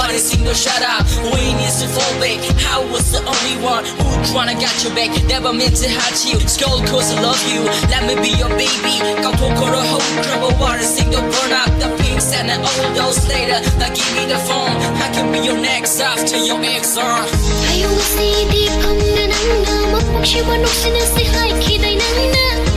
Everybody sing the shut up. We need to fall back. I was the only one who tryna got your back. Never meant to hurt you. Skull cause I love you. Let me be your baby. Go to a whole trouble water. Sing the burn up the pinks and then all those later. Now give me the phone. I can be your next after your ex are. I always see deep on the nanga. Mapok shi manok sinasay hai kiday nanga.